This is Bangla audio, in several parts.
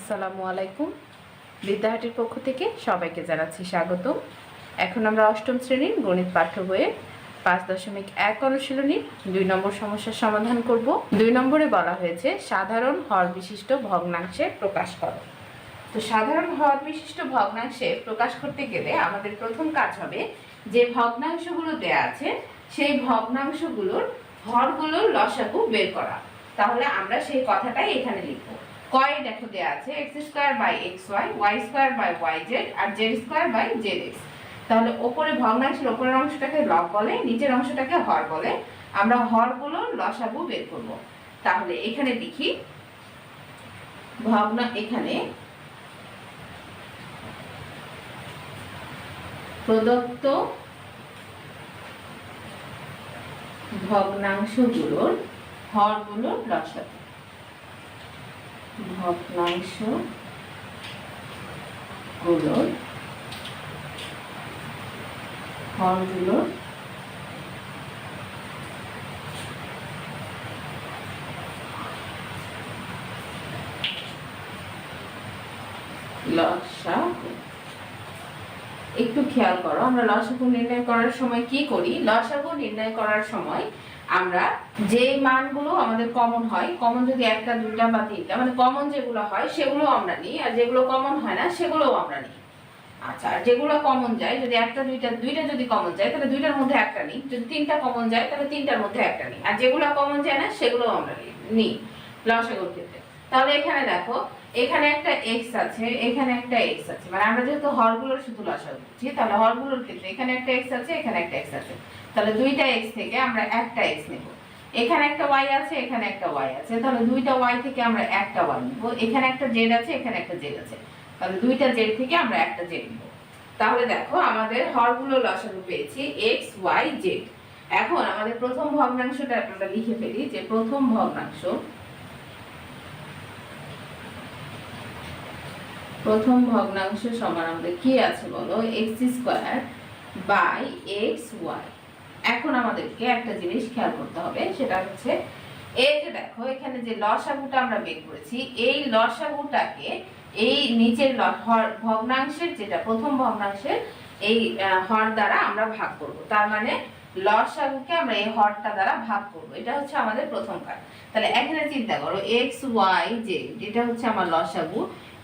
আসসালামু আলাইকুম। বিদ্যাহাটির পক্ষ থেকে সবাইকে জানাচ্ছি স্বাগত। এখন আমরা অষ্টম শ্রেণীর গণিত পাঠ্য বইয়ের 5.1 অনুশীলনী 2 নম্বর সমস্যার সমাধান করব। 2 নম্বরে বলা হয়েছে সাধারণ হর বিশিষ্ট ভগ্নাংশে প্রকাশ করো। তো সাধারণ হর বিশিষ্ট ভগ্নাংশে প্রকাশ করতে গেলে আমাদের প্রথম কাজ হবে যে ভগ্নাংশগুলো দেয়া আছে সেই ভগ্নাংশগুলোর হরগুলোর লসাগু বের করা। তাহলে আমরা সেই কথাটাই এখানে লিখব। কয় দেখো দেয়া আছে x² / xy, y² / yz আর z² / zx। তাহলে উপরে ভগ্নাংশের উপরের অংশটাকে লব বলে, নিচের অংশটাকে হর বলে। আমরা হরগুলোর লসাগু বের করব। তাহলে এখানে লিখি এখানে প্রদত্ত ভগ্নাংশগুলোর হরগুলোর লসাগু। ভগ্নাংশগুলোর হরগুলোর লসাগু। একটু খেয়াল করো, আমরা লসাগু নির্ণয় করার সময় কি করি? লসাগু নির্ণয় করার সময় আমরা যে মানগুলো আমাদের কমন হয়, কমন যদি একটা, দুইটা বা তিনটা, মানে কমন যেগুলো হয় সেগুলো আমরা নিই, আর যেগুলো কমন হয় না সেগুলোও আমরা নিই। আচ্ছা, আর যেগুলো কমন যায়, যদি একটা দুইটা যদি কমন যায় তাহলে দুইটার মধ্যে একটা নিই, যদি তিনটা কমন যায় তাহলে তিনটার মধ্যে একটা নিই, আর যেগুলো কমন যায় না সেগুলোও আমরা নিই লসাগুর ক্ষেত্রে। তাহলে এখানে দেখো, এখানে একটা x আছে, এখানে একটা x আছে, মানে আমরা যেহেতু হরগুলোর শুধু লসাগু করছি, তাহলে হরগুলোর ক্ষেত্রে এখানে একটা x আছে, এখানে একটা x আছে, তাহলে দুইটা x থেকে আমরা একটা x নেব। এখানে একটা y আছে, এখানে একটা y আছে, তাহলে দুইটা y থেকে আমরা একটা y নেব। এখানে একটা z আছে, এখানে একটা z আছে, তাহলে দুইটা z থেকে আমরা একটা z নেব। তাহলে দেখো আমাদের হরগুলো লসাগু পেয়েছি x y z। এখন আমাদের প্রথম ভগ্নাংশটা আমরা লিখে ফেলি যে প্রথম ভগ্নাংশ সমান আমাদের কি আছে বলো, x² / xy। এখন আমাদেরকে একটা জিনিস খেয়াল করতে হবে, সেটা হচ্ছে এই যে দেখো এখানে যে লসাগুটা আমরা বের করেছি, এই লসাগুটাকে এই নিচের ভগ্নাংশের, যেটা প্রথম ভগ্নাংশের এই হর দ্বারা আমরা ভাগ করব। তার মানে লসাগুকে আমরা এই হরটা দ্বারা ভাগ করব। এটা হচ্ছে আমাদের প্রথম কাজ। তাহলে এখানে চিন্তা করো x y z, এটা হচ্ছে আমার লসাগু।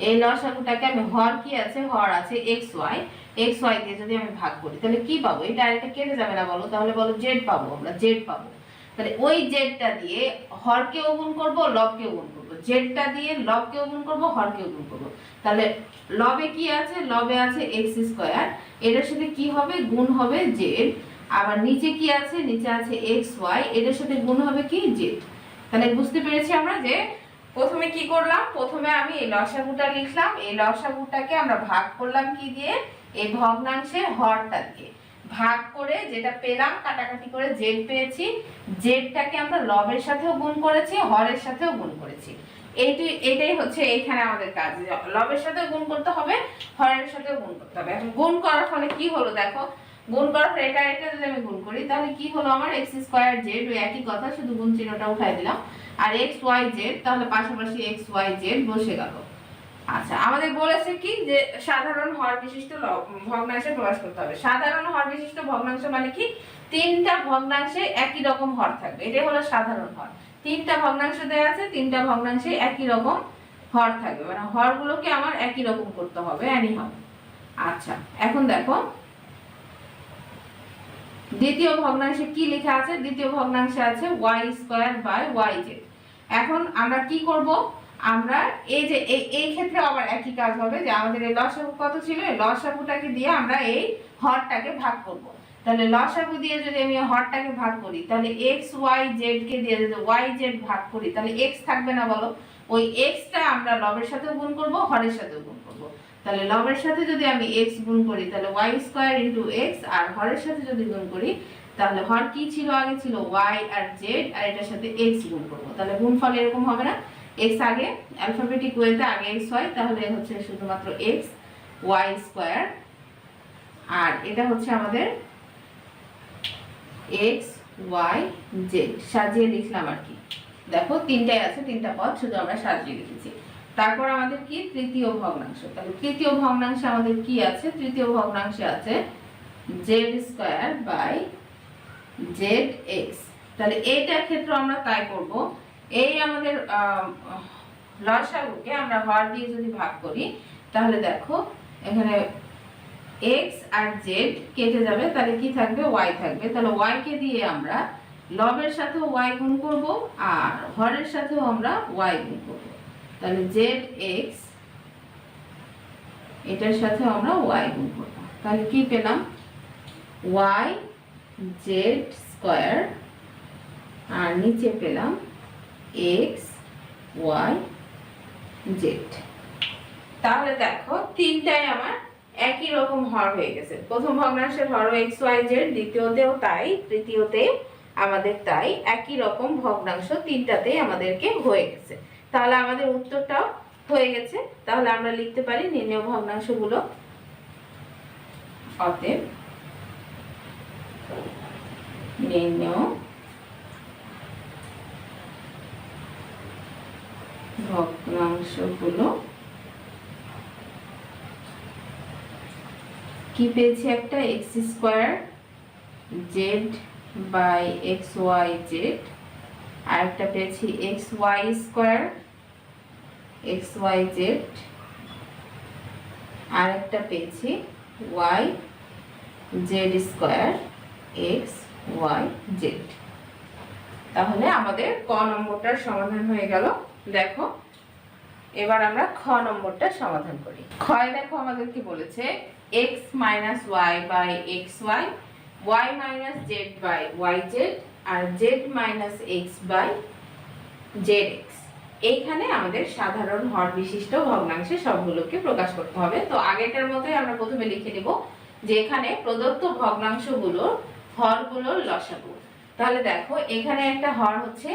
এই লসাগুটাকে আমি হর কি আছে, হর আছে xy দিয়ে যদি আমি ভাগ করি তাহলে কি পাবো? এটা আরেকটা কেটে যাবে না বলো? তাহলে বলো z পাবো, আমরা z পাবো। তাহলে ওই জেডটা দিয়ে হরকেও গুণ করব, লবকেও গুণ করব। জেডটা দিয়ে লবকেও গুণ করব, হরকেও গুণ করব। তাহলে লবে কি আছে? লবে আছে x², এটার সাথে কি হবে? গুণ হবে z। আবার নিচে কি আছে? নিচে আছে xy, এটার সাথে গুণ হবে কি? z। তাহলে বুঝতে পেরেছি আমরা যে প্রথমে কি করলাম? প্রথমে আমি এই লসাগুটা লিখলাম, এই লসাগুটাকে আমরা ভাগ করলাম কি দিয়ে? এই ভগ্নাংশের হরটা দিয়ে ভাগ করে যেটা পেলাম, কাটাকাটি করে জেড পেয়েছি। জেডটাকে আমরা লবের সাথেও গুণ করেছি, হরের সাথেও গুণ করেছি। এটাই হচ্ছে এইখানে আমাদের কাজ, লবের সাথেও গুণ করতে হবে, হরের সাথেও গুণ করতে হবে। এখন গুণ করার ফলে কি হলো দেখো, গুণ করার ফলে এটা যদি আমি গুণ করি তাহলে কি হলো আমার? x² z, ওই একই কথা, শুধু গুণ চিহ্নটা উঠাই দিলাম। আর x y z, তাহলে পাশাপাশি x y z বসে গেল। আচ্ছা, আমাদের বলেছে কি যে সাধারণ হর বিশিষ্ট ভগ্নাংশে প্রকাশ করতে হবে। সাধারণ হর বিশিষ্ট ভগ্নাংশ মানে কি? তিনটা ভগ্নাংশে একই রকম হর থাকবে, এটাই হলো সাধারণ হর। তিনটা ভগ্নাংশ দেয়া আছে, তিনটা ভগ্নাংশে একই রকম হর থাকবে, মানে হরগুলোকে আমার একই রকম করতে হবে এনিহাউ। আচ্ছা, এখন দেখো দ্বিতীয় ভগ্নাংশে কি লেখা আছে? দ্বিতীয় ভগ্নাংশে আছে y² / yz। এখন আমরা কি করব? আমরা এই যে এই ক্ষেত্রে আবার একই কাজ হবে, যে আমাদের এই লসাগু কত ছিল, এই লসাগুটাকে দিয়ে আমরা এই হরটাকে ভাগ করব। তাহলে লসাগু দিয়ে যদি আমি হরটাকে ভাগ করি তাহলে x y z কে দিয়ে যদি y z ভাগ করি তাহলে x থাকবে না বলো? ওই x টা আমরা লবের সাথেও গুণ করব, হরের সাথেও গুণ করব। তাহলে লবের সাথে যদি আমি x গুণ করি তাহলে y² * x, আর হরের সাথে যদি গুণ করি তাহলে হর কি ছিল? আগে ছিল y আর z, আর এটার সাথে x গুণ করব। তাহলে গুণফল এরকম হবে না, x আগে অ্যালফাবেটিক ওয়েতে আগে x হয়, তাহলে হচ্ছে শুধুমাত্র x y², আর এটা হচ্ছে আমাদের x y z সাজিয়ে লিখলাম আর কি। দেখো তিনটাই আছে, তিনটা পদ শুধু আমরা সাজিয়ে লিখেছি। তারপর আমাদের কি তৃতীয় ভগ্নাংশ, তাহলে তৃতীয় ভগ্নাংশে আমাদের কি আছে, তৃতীয় ভগ্নাংশে আছে z²/zx। তাহলে এইটার ক্ষেত্রে আমরা তাই করব, এই আমাদের লসাগুকে আমরা হর দিয়ে যদি ভাগ করি তাহলে দেখো এখানে x আর z কেটে যাবে, তাহলে কি থাকবে, y থাকবে। তাহলে y কে দিয়ে আমরা লবের সাথেও y গুণ করব আর হরের সাথেও আমরা y গুণ করব। তাহলে zx এটার সাথে আমরা y গুণ করব, তাহলে কি পেলাম, yz² আর নিচে পেলাম xyz। তাহলে দেখো তিনটাই আমার একই রকম হর হয়ে গেছে। প্রথম ভগ্নাংশের হর xyz, দ্বিতীয়তেও তাই, তৃতীয়তেও আমাদের তাই, একই রকম ভগ্নাংশ তিনটাতেই আমাদেরকে হয়ে গেছে। তাহলে আমাদের উত্তরটাও হয়ে গেছে। তাহলে আমরা লিখতে পারি নির্ণেয় ভগ্নাংশগুলো। অতএব নির্ণেয় ভগ্নাংশগুলো কি পেয়েছি, একটা x²z/xyz, আর একটা পেয়েছি xy²xyz, আর একটা পেয়েছি yz²xyz। তাহলে আমাদের ক নম্বরটার সমাধান হয়ে গেল। দেখো এবার আমরা খ নম্বরটা সমাধান করি। ক্ষয় দেখো আমাদের কি বলেছে, x - y/xy, y - z/yz আর z - x/zx। এইখানে আমাদের সাধারণ হর বিশিষ্ট ভগ্নাংশে সবগুলোকে প্রকাশ করতে হবে। তো আগেরটার মতোই আমরা প্রথমে লিখে নেব যে এখানে প্রদত্ত ভগ্নাংশগুলোর হরগুলোর লসাগু। তাহলে দেখো এখানে একটা হর হচ্ছে,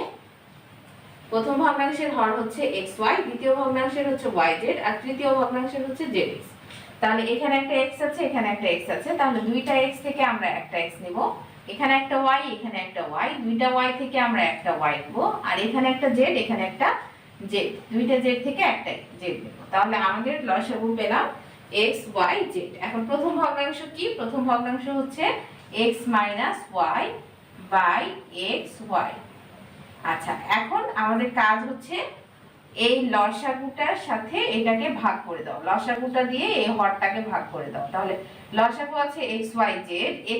প্রথম ভগ্নাংশের হর হচ্ছে xy, দ্বিতীয় ভগ্নাংশের হচ্ছে yz আর তৃতীয় ভগ্নাংশের হচ্ছে zx। তাহলে এখানে একটা x আছে, এখানে একটা x আছে, তাহলে দুইটা x থেকে আমরা একটা x নেব, এখানে একটা y, এখানে একটা y, দুইটা y থেকে আমরা একটা y নেব, আর এখানে একটা z, এখানে একটা z, দুইটা z থেকে একটা z নেব। তাহলে আমাদের লসাগু পেলাম xyz। এখন প্রথম ভগ্নাংশ কি, প্রথম ভগ্নাংশ হচ্ছে x - y/xy। আচ্ছা, এখন আমাদের কাজ হচ্ছে এই লসাগুটার সাথে এটাকে ভাগ করে দাও, লসাগুটা দিয়ে এই হরটাকে ভাগ করে দাও। তাহলে লসাগু আছে xyz,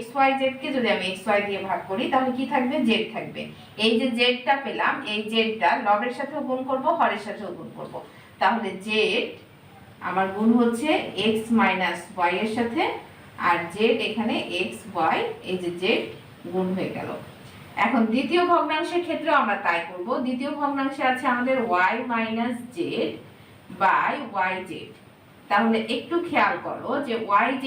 xyz কে যদি আমি xy দিয়ে ভাগ করি তাহলে কি থাকবে, z থাকবে। এই যে zটা পেলাম, এই zটা লবের সাথেও গুণ করব, হরের সাথেও গুণ করব। তাহলে z আমার গুণ হচ্ছে x - y এর সাথে, আর z এখানে xy, এই যে z গুণ হয়ে গেল। এখন দ্বিতীয় ভগ্নাংশের ক্ষেত্রে আমরা তাই করব। দ্বিতীয় ভগ্নাংশে আছে আমাদের y - z/yz। তাহলে একটু খেয়াল করো যে yz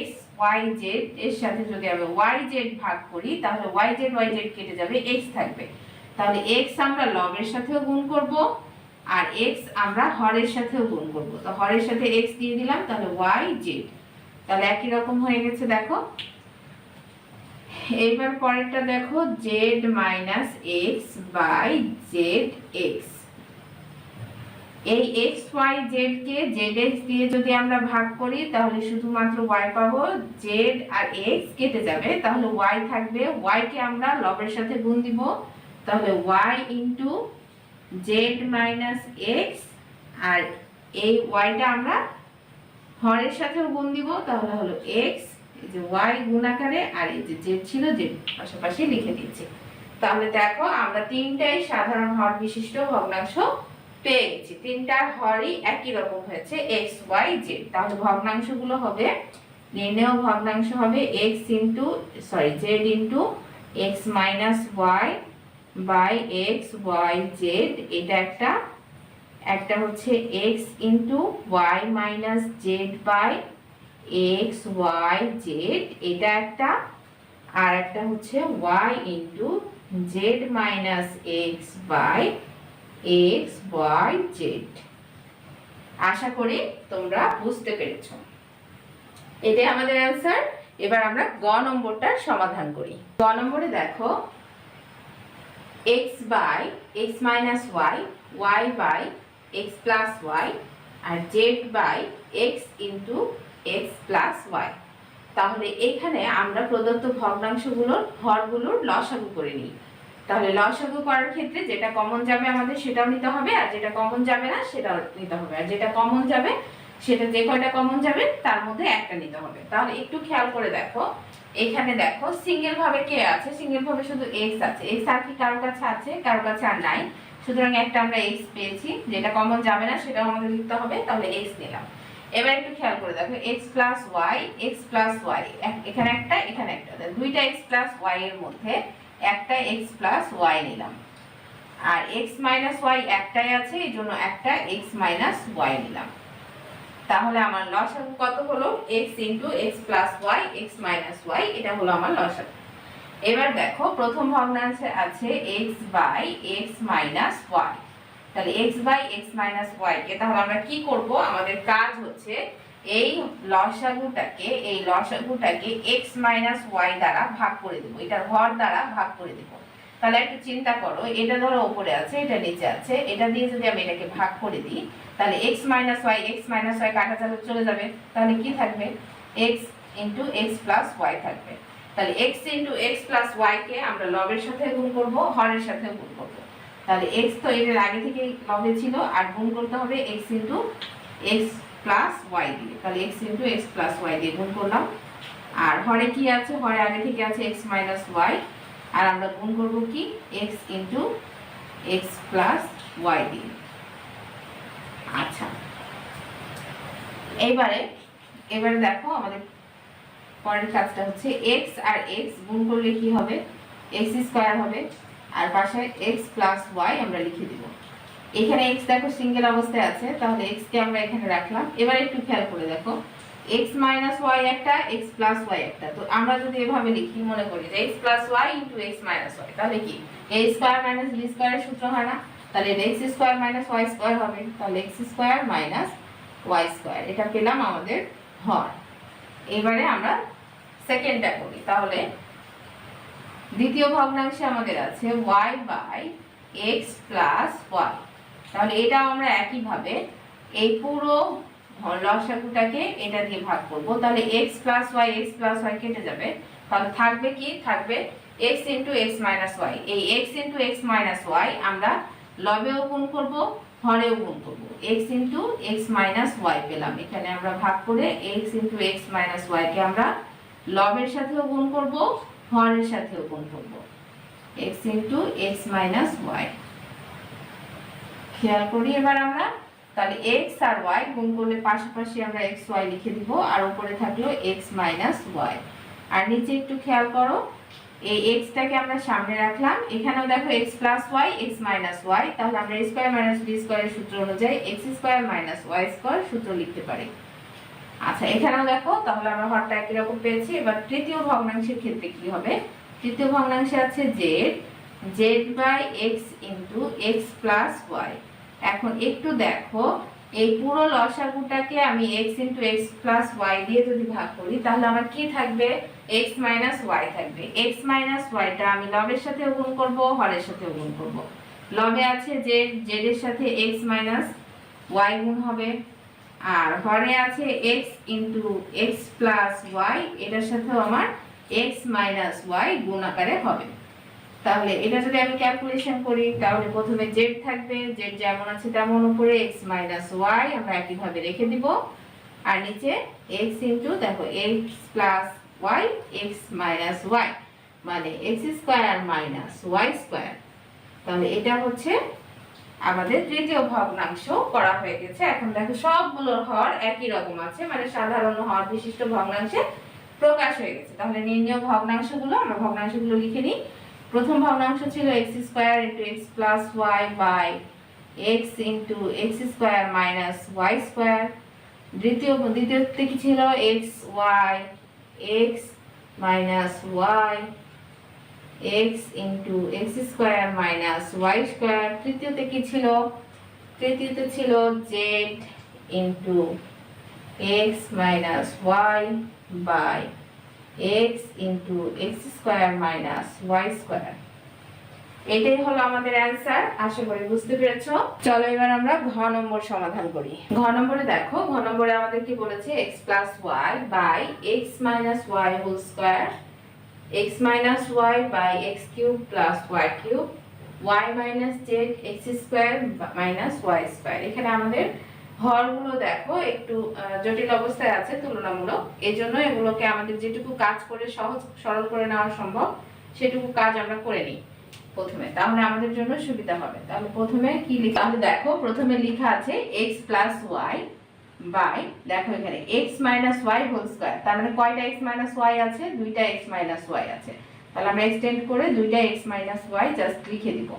xyz এর সাথে যদি আমি yz ভাগ করি তাহলে yz কেটে যাবে, x থাকবে। তাহলে x আমরা লবের সাথেও গুণ করব আর x আমরা হরের সাথেও গুণ করব। তো হরের সাথে x দিয়ে দিলাম, তাহলে yz। তাহলে একই রকম হয়ে গেছে। দেখো এইবার পরেরটা দেখো, z - x/zx। এই xyz কে zx দিয়ে যদি আমরা ভাগ করি তাহলে শুধুমাত্র y পাবো, z আর x কেটে যাবে, তাহলে y থাকবে। y কে আমরা লবের সাথে গুণ দিব, তাহলে y * z - x, আর এই y টা আমরা হরের সাথেও গুণ দিব, তাহলে হলো x, এই যে y গুণ আকারে, আর এই যে z ছিল z পাশাপাশি লিখে দিয়েছি। তাহলে দেখো আমরা তিনটাই সাধারণ হর বিশিষ্ট ভগ্নাংশ পেয়ে গেছি, তিনটার হরই একই রকম হয়েছে x y z। তাহলে ভগ্নাংশগুলো হবে, নির্ণেয় ভগ্নাংশ হবে z * x - y/xyz, এটা একটা হচ্ছে x * y - z/xyz, এটা একটা, আর একটা হচ্ছে y * z - x/xyz। আশা করি তোমরা বুঝতে পেরেছো। এটাই আমাদের অ্যান্সার। এবার আমরা গ নম্বরটার সমাধান করি। গ নম্বরে দেখো x/x - y, y/x x plus y আর z by x into x plus y. তাহলে এখানে আমরা প্রদত্ত ভগ্নাংশগুলোর হরগুলোর লসাগু করে নিই। তাহলে লসাগু করার ক্ষেত্রে যেটা কমন যাবে আমাদের সেটাও নিতে হবে, আর যেটা কমন যাবে না সেটাও নিতে হবে, আর যেটা কমন যাবে সেটা যে কয়টা কমন যাবে তার মধ্যে একটা নিতে হবে। তাহলে একটু খেয়াল করে দেখো, এখানে দেখো সিঙ্গেল ভাবে কে আছে, সিঙ্গেল ভাবে শুধু এক্স আছে। এক্স আর কি কারো কাছে আছে? কারো কাছে আর নাই, সুতরাং একটা আমরা এক্স পেয়েছি, যেটা কমন যাবে না সেটাও আমাদের লিখতে হবে, তাহলে এক্স নিলাম। এবার একটু খেয়াল করে দেখো, x plus y, x plus y, এখানে একটা এখানে একটা, দুইটা এক্স প্লাস ওয়াই এর মধ্যে একটা এক্স প্লাস ওয়াই নিলাম, আর এক্স মাইনাস ওয়াই একটাই আছে, এই জন্য একটা এক্স মাইনাস ওয়াই নিলাম। তাহলে আমার লসাগু কত হলো? X into x plus y x minus y, এটা হলো আমার লসাগু। এবার দেখো প্রথম ভগ্নাংশে আছে x by x minus y. তাহলে x by x minus y কে তাহলে আমরা কি করব? আমাদের কাজ হচ্ছে এই লসাগুটাকে এক্স মাইনাস ওয়াই দ্বারা ভাগ করে দেবো, এটার হর দ্বারা ভাগ করে দেবো। তাহলে একটু চিন্তা করো, এটা ধরো উপরে আছে, এটা নিচে আছে, এটা দিয়ে যদি আমি এটাকে ভাগ করে দিই তাহলে x মাইনাস ওয়াই কাটা যাবে, চলে যাবে, তাহলে কি থাকবে? x into x plus y থাকবে। তাহলে x into x plus y কে আমরা লবের সাথে গুণ করব, হরের সাথে গুণ করব। তাহলে x তো এর আগে থেকে লবে ছিল, আর গুণ করতে হবে x into x plus y দিয়ে। তাহলে x into x plus y দিয়ে গুণ করলাম, আর হরে কি আছে? হরে আগে থেকে আছে x মাইনাস ওয়াই, আর আমরা গুণ করব কি? x into x plus y দিয়ে। আচ্ছা, এবারে দেখো আমাদের পরের কাজটা হচ্ছে x আর x গুণ করলে কি হবে? x স্কয়ার হবে, আর পাশে x প্লাস ওয়াই আমরা লিখে দিব। এখানে x দেখো সিঙ্গেল অবস্থায় আছে, তাহলে x কে আমরা এখানে রাখলাম। এবার একটু খেয়াল করে দেখো, x মাইনাস ওয়াই একটা, x প্লাস ওয়াই একটা, তো আমরা যদি এভাবে লিখি, মনে করি যে x plus y into x minus y, তাহলে কি a স্কয়ার মাইনাস b স্কয়ারের সূত্র হয় না? তাহলে x square minus y square হবে, তাহলে x square minus y square, এটা পেলাম আমাদের হর। এবারে আমরা সেকেন্ডটা করি। তাহলে দ্বিতীয় ভগ্নাংশে আমাদের আছে y by x plus y. তাহলে এটা আমরা একইভাবে এই পুরো লসাগুটাকে এটা দিয়ে ভাগ করব। তাহলে x প্লাস ওয়াই কেটে যাবে, তাহলে থাকবে কি? থাকবে x into x minus y. এই x into x minus y আমরা লবেও গুণ করব, হরেও গুণ করব। x into x minus y পেলাম, এখানে আমরা ভাগ করে x into x minus y কে আমরা লবের সাথেও গুণ করব, হরের সাথেও গুণ করব, x into x minus y. খেয়াল করি এবার আমরা, তাহলে x আর y গুণ করলে পাশাপাশি আমরা x y লিখে দিব, আর উপরে থাকলো x মাইনাস ওয়াই। আর নিচে একটু খেয়াল করো, এই x টাকে আমরা সামনে রাখলাম, এখানেও দেখো x plus y x minus y, তাহলে আমরা a স্কয়ার মাইনাস b স্কয়ারের সূত্র অনুযায়ী x square minus y square সূত্র লিখতে পারি। আচ্ছা, এখানেও দেখো, তাহলে আমরা হরটা একই রকম পেয়েছি। এবার তৃতীয় ভগ্নাংশের ক্ষেত্রে কি হবে? তৃতীয় ভগ্নাংশে আছে z by x into x plus y. এখন একটু দেখো, এই পুরো লসাগুটাকে আমি x into x plus y দিয়ে যদি ভাগ করি, তাহলে আমার কি থাকবে? x মাইনাস ওয়াই থাকবে। x মাইনাস ওয়াইটা আমি লবের সাথে গুণ করব, হরের সাথে গুণ করব। লবে আছে z এর সাথে x মাইনাস ওয়াই গুণ হবে, আর হরে আছে x into x plus y, এটার সাথেও আমার x মাইনাস ওয়াই গুণ আকারে হবে। তাহলে এটা যদি আমি ক্যালকুলেশন করি, তাহলে প্রথমে z থাকবে, z যেমন আছে তেমন, উপরে x মাইনাস ওয়াই আমরা একইভাবে রেখে দিব, আর নিচে x ইন্টু দেখো x plus y x minus y, মানে x square minus y square. তাহলে এটা হচ্ছে আমাদের তৃতীয় ভগ্নাংশ করা হয়ে গেছে। এখন দেখো সবগুলোর হর একই রকম আছে, মানে সাধারণ হর বিশিষ্ট ভগ্নাংশে প্রকাশ হয়ে গেছে। তাহলে নির্ণয় ভগ্নাংশগুলো আমরা ভগ্নাংশগুলো লিখে নিই। প্রথম ভগ্নাংশ ছিল x square into x plus y by x into x square minus y square. দ্বিতীয়তে কি ছিল? x y x minus y x into x square minus y square. তৃতীয়তে কি ছিল? তৃতীয়তে ছিল z into x minus y by x into x square minus y square. এটাই হলো আমাদের অ্যান্সার। আশা করি বুঝতে পেরেছো। চলো এবার আমরা ঘ নম্বর সমাধান করি। ঘ নম্বরে দেখো, ঘ নম্বরে আমাদের কি বলেছে, x plus y by x minus y whole square, x minus y by x cube plus y cube, y minus z x square minus y square। এখানে আমাদের হরগুলো দেখো একটু জটিল অবস্থায় আছে তুলনামূলক, এজন্য এগুলোকে আমাদের যেটুকু কাজ করে সহজ সরল করে নেওয়া সম্ভব সেটুকু কাজ আমরা করে নিই প্রথমে, তাহলে আমাদের জন্য সুবিধা হবে। তাহলে প্রথমে কি লিখা, তাহলে দেখো প্রথমে লেখা আছে x plus y বাই, দেখো এখানে x minus y whole square, তার মানে কয়টা x minus y আছে, দুইটা x minus y আছে। তাহলে আমরা এক্সটেন্ড করে দুইটা x minus y জাস্ট লিখে দিব।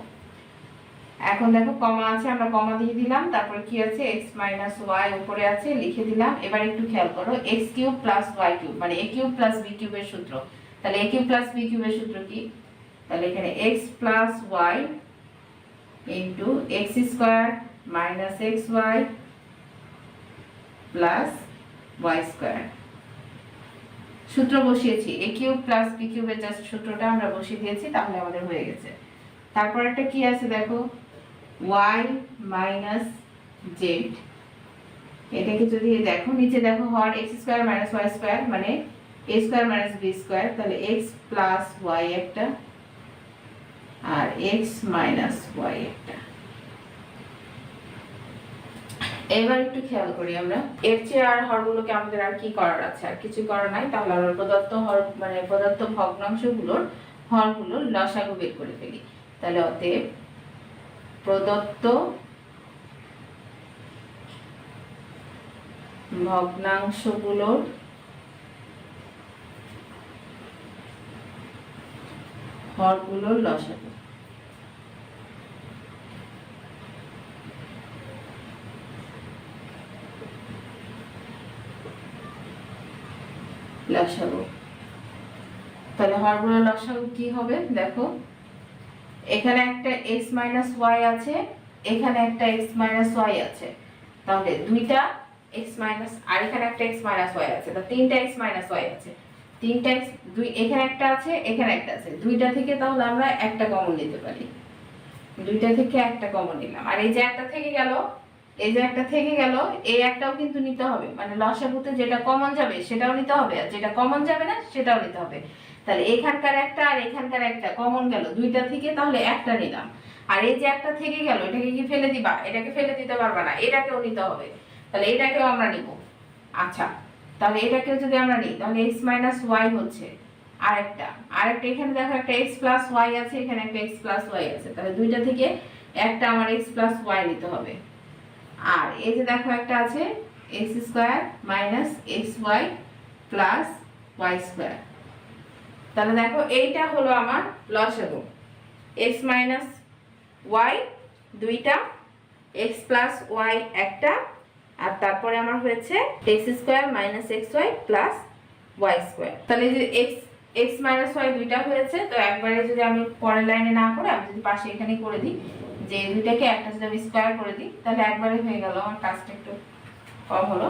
এখন দেখো কমা আছে, আমরা কমা দিয়ে দিলাম, তারপর কি আছে x minus y উপরে আছে লিখে দিলাম। এবার একটু খেয়াল করো, x cube plus y cube মানে a কিউব প্লাস b কিউবের সূত্র। তাহলে a কিউব প্লাস b কিউবের সূত্র কি, তাহলে এখানে x plus y into x square minus xy plus y square. সূত্র বসিয়েছি, a কিউব প্লাস b কিউবের জাস্ট সূত্রটা আমরা বসিয়ে দিয়েছি, তাহলে আমাদের হয়ে গেছে। তারপর একটা কি আছে দেখো, y minus z, এটাকে যদি দেখো নিচে দেখো হর x square minus y square মানে a square minus b square, তাহলে x plus y একটা আর x minus y একটা। এবার একটু খেয়াল করি আমরা, এর চেয়ে আর হরগুলোকে আমাদের আর কি করার আছে, আর কিছু করার নাই। তাহলে আমরা প্রদত্ত হর মানে প্রদত্ত ভগ্নাংশগুলোর হরগুলোর লসাগু বের করে ফেলি। তাহলে অতএব প্রদত্ত ভগ্নাংশগুলোর হরগুলোর লসাগু। লসাগু, তাহলে হরগুলোর লসাগু কি হবে দেখো, এখানে একটা x minus y আছে, এখানে একটা x minus y আছে, তাহলে দুইটা x minus আর এখানে একটা x minus y আছে, তো তিনটা x minus y আছে, তিনটা x দুই এখানে একটা আছে, এখানে একটা আছে, দুইটা থেকে তাহলে আমরা একটা কমন নিতে পারি, দুইটা থেকে একটা কমন নিলাম। আর এই যে একটা থেকে গেল, এই যে একটা থেকে গেল, এই একটাও কিন্তু নিতে হবে, মানে লসাগুতে যেটা কমন যাবে সেটাও নিতে হবে, আর যেটা কমন যাবে না সেটাও নিতে হবে। তাহলে এখানকার একটা আর এখানকার একটা কমন গেল দুইটা থেকে, তাহলে একটা নিলাম। আর এই যে একটা থেকে গেল, এটাকে কি ফেলে দিবা, এটাকে ফেলে দিতে পারবা না, এটাকেও নিতে হবে, তাহলে এটাকেও আমরা নিব। আচ্ছা, তাহলে এটাকেও যদি আমরা নিই, তাহলে x minus y হচ্ছে আরেকটা, এখানে দেখো একটা x plus y আছে, এখানে একটা x plus y আছে, তাহলে দুইটা থেকে একটা আমার x plus y নিতে হবে। আর এই যে দেখো একটা আছে x square minus xy plus y square, তাহলে দেখো এইটা হলো আমার লসাগু, x minus y দুইটা, x plus y একটা, আর তারপরে আমার হয়েছে x square minus xy plus y square. তাহলে এই যে x minus y দুইটা হয়েছে, তো একবারে যদি আমি পরের লাইনে না করে আমি যদি পাশে এখানে করে দিই, যে দুইটাকে একটা যদি আমি স্কয়ার করে দিই, তাহলে একবারে হয়ে গেল, আমার কাজটা একটু কম হলো,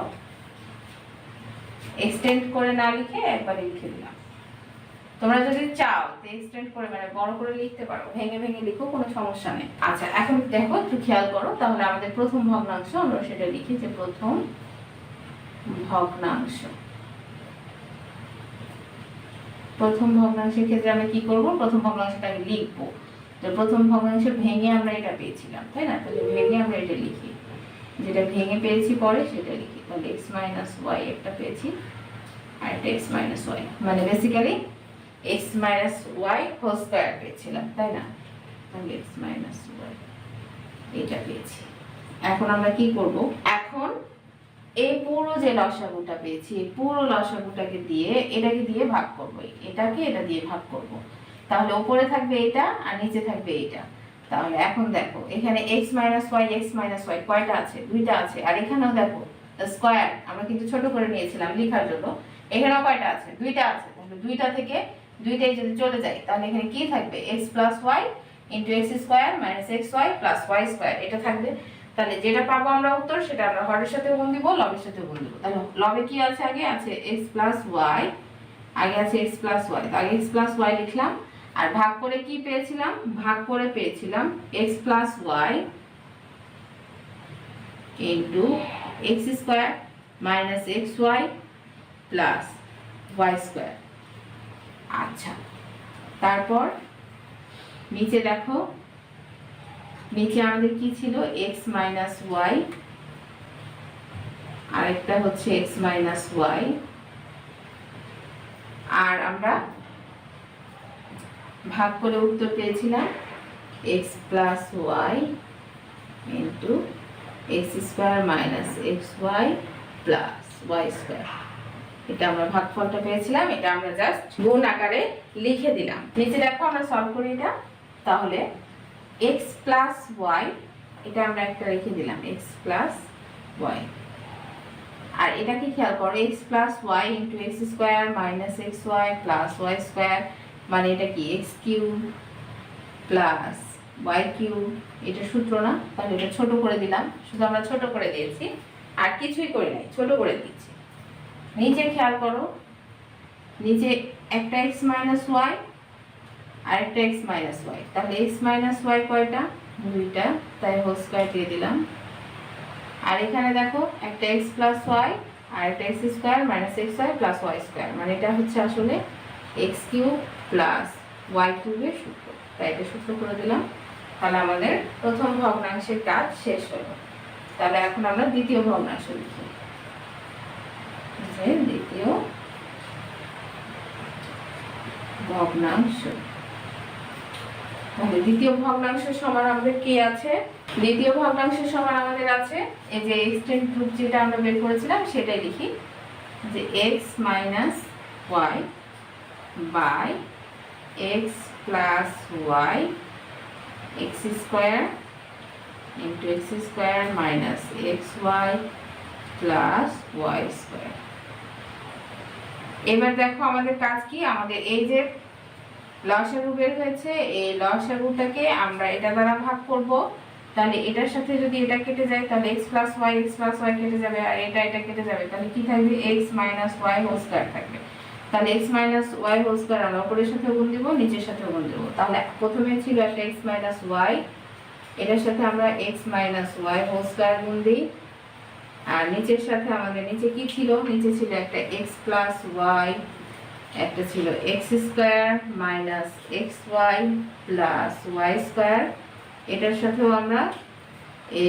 এক্সটেন্ড করে না লিখে একবারে লিখে দিলাম। তোমরা যদি চাও যে এক্সটেন্ড করে মানে বড় করে লিখতে পারো, ভেঙে ভেঙে লিখো, কোনো সমস্যা নেই। আচ্ছা, এখন দেখো একটু খেয়াল করো, তাহলে আমাদের প্রথম ভগ্নাংশ আমরা সেটা লিখি, যে প্রথম ভগ্নাংশ। প্রথম ভগ্নাংশের ক্ষেত্রে আমি কি করব, প্রথম ভগ্নাংশটা আমি লিখবো, যে প্রথম ভগ্নাংশ ভেঙে আমরা এটা পেয়েছিলাম, তাই না, তাহলে ভেঙে আমরা এটা লিখি, যেটা ভেঙে পেয়েছি পরে সেটা লিখি। তাহলে x minus y একটা পেয়েছি আর এটা x minus y, মানে basically x minus y whole square পেয়েছিলাম, তাই না, তাহলে x minus y এটা পেয়েছি। এখন আমরা কি করব, এখন এই পুরো যে লসাগুটা পেয়েছি, এই পুরো লসাগুটাকে দিয়ে এটাকে দিয়ে ভাগ করব, এটাকে এটা দিয়ে ভাগ করব, তাহলে উপরে থাকবে এটা আর নিচে থাকবে এটা। তাহলে এখন দেখো এখানে x minus y কয়টা আছে, দুইটা আছে, আর এখানেও দেখো স্কয়ার আমরা কিন্তু ছোট করে নিয়েছিলাম লেখার জন্য, এখানেও কয়টা আছে, দুইটা আছে, তাহলে দুইটা থেকে দুইটাই যদি চলে যায়, তাহলে এখানে কি থাকবে, x plus y into x square minus xy plus y square, এটা থাকবে। তাহলে যেটা পাবো আমরা উত্তর, সেটা আমরা হরের সাথে গুণ দিব, লবের সাথে গুণ দিব। তাহলে লবে কি আছে, আগে আছে x plus y, আগে আছে x plus y, তো আগে x plus y লিখলাম, আর ভাগ করে কি পেয়েছিলাম, ভাগ করে পেয়েছিলাম x plus y into x square minus x y plus y square. আচ্ছা, তারপর নিচে দেখো, নিচে আমাদের কি ছিল, এক্স মাইনাস ওয়াই, আরেকটা হচ্ছে এক্স মাইনাস ওয়াই, আর আমরা ভাগ করে উত্তর পেয়েছিলাম x plus y into x square minus x y plus y square. এটা আমরা ভাগফলটা পেয়েছিলাম, এটা আমরা জাস্ট গুণ আকারে লিখে দিলাম। নিচে দেখো আমরা সলভ করি এটা, তাহলে এক্স প্লাস ওয়াই, এটা আমরা একটা রেখে দিলাম এক্স প্লাস ওয়াই, আর এটাকে খেয়াল করো x plus y into x square minus x y plus y square, মানে এটা কি x cube plus y cube, এটা সূত্র না, তাহলে এটা ছোট করে দিলাম, শুধু আমরা ছোট করে দিয়েছি আর কিছুই করি নাই, ছোট করে দিচ্ছি। নিচে খেয়াল করো, নিচে একটা এক্স মাইনাস ওয়াই আর একটা এক্স মাইনাস ওয়াই, তাহলে এক্স মাইনাস ওয়াই কয়টা, দুইটা, তাই হোল স্কোয়ার দিয়ে দিলাম। আর এখানে দেখো একটা এক্স প্লাস ওয়াই আর একটা x square minus x y plus y square, মানে এটা হচ্ছে আসলে এক্স কিউব প্লাস ওয়াই কিউবের সূত্র, তাই এটা সূত্র করে দিলাম। তাহলে আমাদের প্রথম ভগ্নাংশের কাজ শেষ হলো। তাহলে এখন আমরা দ্বিতীয় ভগ্নাংশ লিখি, দ্বিতীয় ভগ্নাংশ। তাহলে দ্বিতীয় ভগ্নাংশের সমান আমাদের কি আছে, দ্বিতীয় ভগ্নাংশের সমান আমাদের আছে এই যে এক্সটেন্ড গ্রুপ যেটা আমরা বের করেছিলাম সেটাই লিখি, যে x minus y by x plus y x square into x square minus x y plus y square. এবার দেখো আমাদের কাজ কি, আমাদের এই যে লসাগু বের হয়েছে, এই লসাগুটাকে আমরা এটা দ্বারা ভাগ করব, তাহলে এটার সাথে যদি এটা কেটে যায় তাহলে x প্লাস ওয়াই কেটে যাবে, আর এটা কেটে যাবে, তাহলে কি থাকবে x minus y whole square থাকবে। তাহলে x minus y whole square আমরা উপরের সাথে গুণ দিব, নিচের সাথে গুণ দেব। তাহলে প্রথমে ছিল একটা x মাইনাস ওয়াই, এটার সাথে আমরা x minus y whole square গুণ দিই, আর নিচের সাথে আমাদের নিচে কি ছিল, নিচে ছিল একটা x প্লাস ওয়াই, একটা ছিল x square minus x y plus y square, এটার সাথেও আমরা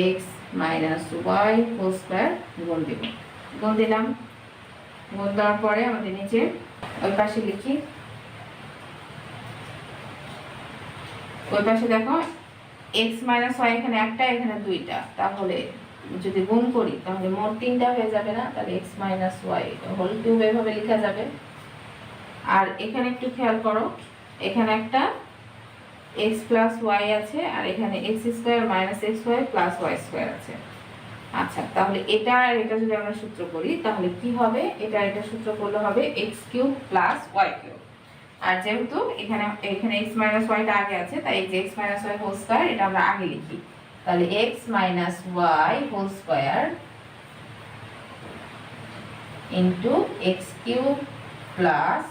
x minus y whole square গুণ দেব, গুণ দিলাম। গুণ দেওয়ার পরে আমাদের নিচে ওই পাশে লিখি, ওই পাশে দেখো এক্স মাইনাস ওয়াই এখানে একটা এখানে দুইটা, তাহলে যদি গুণ করি তাহলে মোট তিনটা হয়ে যাবে না, তাহলে x minus y whole cube এভাবে লেখা যাবে। আর এখানে একটু খেয়াল করো, এখানে একটা এক্স প্লাস ওয়াই আছে আর এখানে x square minus x y plus y square আছে। আচ্ছা, তাহলে এটা আর এটা যদি আমরা সূত্র করি তাহলে কি হবে, এটা সূত্র করলে হবে x cube plus y cube, আর যেহেতু এখানে এক্স মাইনাস ওয়াইটা আগে আছে তাই এই যে x minus y whole square এটা আমরা আগে লিখি, তাহলে x minus y whole square into x cube plus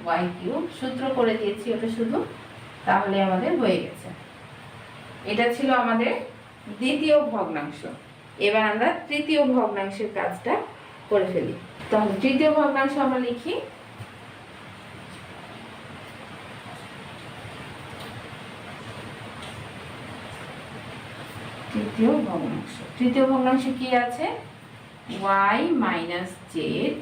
y cube, সূত্র করে দিয়েছি ওটা শুধু, তাহলে আমাদের হয়ে গেছে। এটা ছিল আমাদের দ্বিতীয় ভগ্নাংশ। এবার আমরা তৃতীয় ভগ্নাংশের কাজটা করে ফেলি। তাহলে তৃতীয় ভগ্নাংশ আমরা লিখি, তৃতীয় ভগ্নাংশে কি আছে, y minus z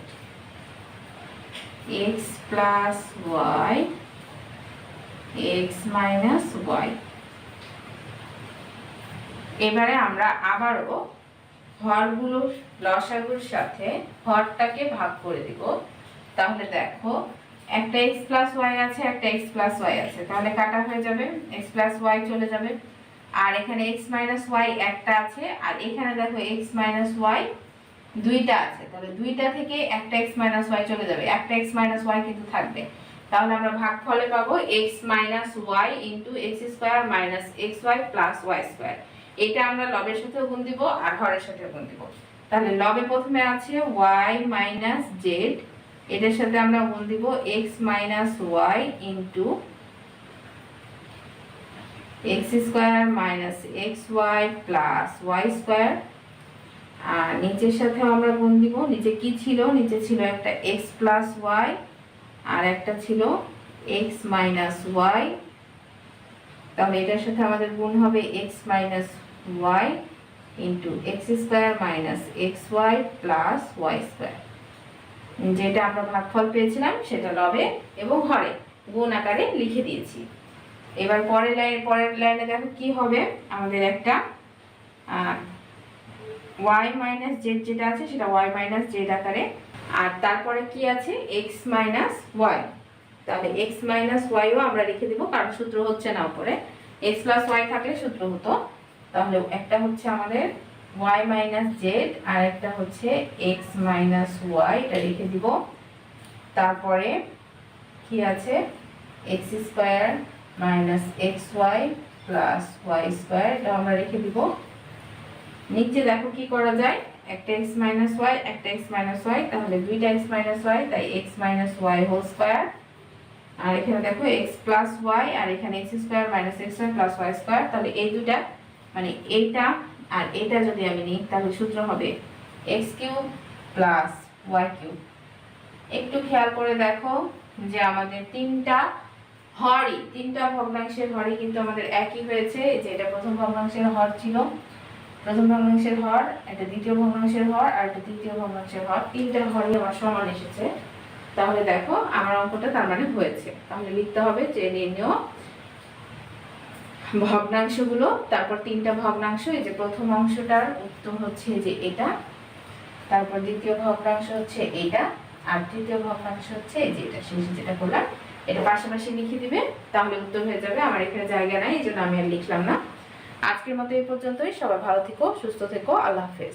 x plus y x minus y. এবারে আমরা আবারও হরগুলো লসাগুর সাথে হরটাকে ভাগ করে দিব। তাহলে দেখো একটা x প্লাস ওয়াই আছে, একটা x প্লাস ওয়াই আছে, তাহলে কাটা হয়ে যাবে, x প্লাস ওয়াই চলে যাবে, আর এখানে x মাইনাস ওয়াই একটা আছে, আর এখানে দেখো x মাইনাস ওয়াই দুইটা আছে, তাহলে দুইটা থেকে একটা x মাইনাস ওয়াই চলে যাবে, একটা x মাইনাস ওয়াই কিন্তু থাকবে। তাহলে আমরা ভাগফলে পাবো x minus y into x square minus x y plus y square. এটা আমরা লবের সাথেও গুণ দিব আর হরের সাথেও গুণ দিব। তাহলে লবে প্রথমে আছে y মাইনাস জেড, এটার সাথে আমরা গুণ দিব x minus y into x square minus x y plus y square, আর নিচের সাথে আমরা গুণ দিব। নিচে কি ছিল? নিচে ছিল একটা এক্স প্লাস ওয়াই আর একটা ছিল এক্স মাইনাস ওয়াই। তাহলে এটার সাথে আমাদের গুণ হবে x minus y into x square minus x y plus y square. যেটা আমরা ভাগফল পেয়েছিলাম সেটা লবে এবং হরে গুণ আকারে লিখে দিয়েছি। এবার পরের লাইনে দেখো কি হবে, আমাদের একটা ওয়াই মাইনাস জেড যেটা আছে সেটা ওয়াই মাইনাস জেড আকারে, আর তারপরে কি আছে এক্স মাইনাস ওয়াই। তাহলে এক্স মাইনাস ওয়াইও আমরা লিখে দিব, কারণ সূত্র হচ্ছে না উপরে, এক্স প্লাস ওয়াই থাকলে সূত্র হতো। তাহলে একটা হচ্ছে আমাদের ওয়াই মাইনাস জেড আর একটা হচ্ছে এক্স মাইনাস ওয়াই, এটা লিখে দিব। তারপরে কি আছে x square minus x y plus y square, এটা আমরা রেখে দিব। নিচে দেখো কি করা যায়, একটা এক্স মাইনাস ওয়াই একটা এক্স মাইনাস ওয়াই, তাহলে দুইটা এক্স মাইনাস ওয়াই, তাই x minus y whole square. আর এখানে দেখো এক্স প্লাস ওয়াই আর এখানে x square minus x y plus y square. তাহলে এই দুটা মানে এইটা আর এটা যদি আমি নিই তাহলে সূত্র হবে x cube plus y cube. একটু খেয়াল করে দেখো যে আমাদের তিনটা ভগ্নাংশের হরই কিন্তু আমাদের একই হয়েছে। যে এটা প্রথম ভগ্নাংশের হর ছিল, প্রথম ভগ্নাংশের হর, এটা দ্বিতীয় ভগ্নাংশের হর আর এটা তৃতীয় ভগ্নাংশের হর, তিনটার হরই আমার সমান এসেছে। তাহলে দেখো আমার অঙ্কটা তার মানে হয়েছে। তাহলে লিখতে হবে যে নির্ণয় ভগ্নাংশগুলো, তারপর তিনটা ভগ্নাংশ, এই যে প্রথম অংশটার উত্তর হচ্ছে যে এটা, তারপর দ্বিতীয় ভগ্নাংশ হচ্ছে এটা, আর তৃতীয় ভগ্নাংশ হচ্ছে এই যে এটা, শেষে যেটা করলাম এটা পাশাপাশি লিখে দিবে, তাহলে উত্তর হয়ে যাবে। আমার এখানে জায়গা নাই, এই জন্য আমি আর লিখলাম না। আজকের মতো এই পর্যন্তই। সবাই ভালো থেকো, সুস্থ থেকো, আল্লাহ হাফেজ।